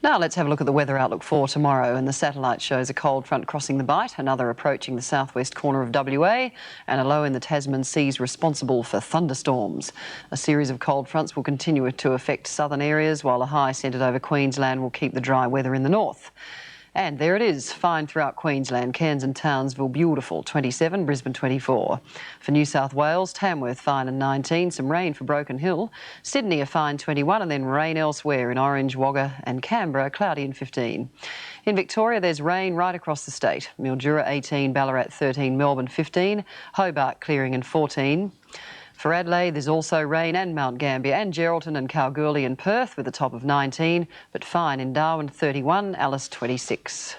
Now let's have a look at the weather outlook for tomorrow, and the satellite shows a cold front crossing the Bight, another approaching the southwest corner of WA, and a low in the Tasman seas responsible for thunderstorms. A series of cold fronts will continue to affect southern areas, while a high centred over Queensland will keep the dry weather in the north. And there it is, fine throughout Queensland. Cairns and Townsville, beautiful, 27, Brisbane 24. For New South Wales, Tamworth fine and 19, some rain for Broken Hill. Sydney a fine 21 and then rain elsewhere in Orange, Wagga and Canberra, cloudy and 15. In Victoria, there's rain right across the state. Mildura 18, Ballarat 13, Melbourne 15, Hobart clearing and 14. For Adelaide, there's also rain, and Mount Gambier and Geraldton and Kalgoorlie and Perth with a top of 19, but fine in Darwin 31, Alice 26.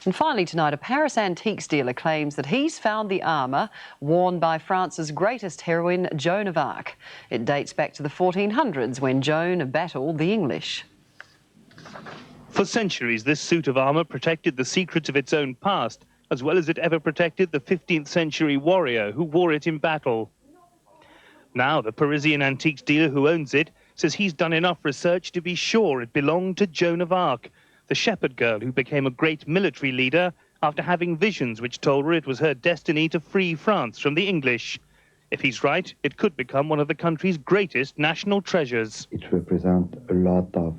And finally tonight, a Paris antiques dealer claims that he's found the armour worn by France's greatest heroine, Joan of Arc. It dates back to the 1400s when Joan battled the English. For centuries, this suit of armour protected the secrets of its own past, as well as it ever protected the 15th century warrior who wore it in battle. Now the Parisian antiques dealer who owns it says he's done enough research to be sure it belonged to Joan of Arc, the shepherd girl who became a great military leader after having visions which told her it was her destiny to free France from the English. If he's right, it could become one of the country's greatest national treasures. It represents a lot of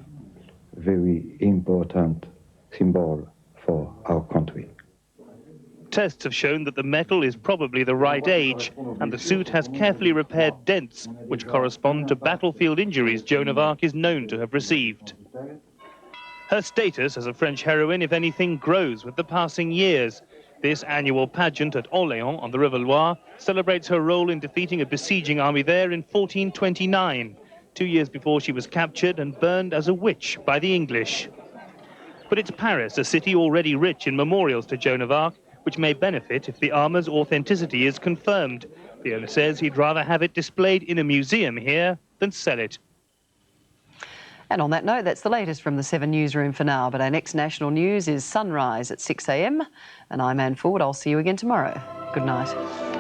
very important symbols for our country. Tests have shown that the metal is probably the right age, and the suit has carefully repaired dents, which correspond to battlefield injuries Joan of Arc is known to have received. Her status as a French heroine, if anything, grows with the passing years. This annual pageant at Orléans on the River Loire celebrates her role in defeating a besieging army there in 1429, 2 years before she was captured and burned as a witch by the English. But it's Paris, a city already rich in memorials to Joan of Arc, which may benefit if the armour's authenticity is confirmed. The owner says he'd rather have it displayed in a museum here than sell it. And on that note, that's the latest from the 7 newsroom for now. But our next national news is sunrise at 6 a.m. And I'm Anne Fulwood. I'll see you again tomorrow. Good night.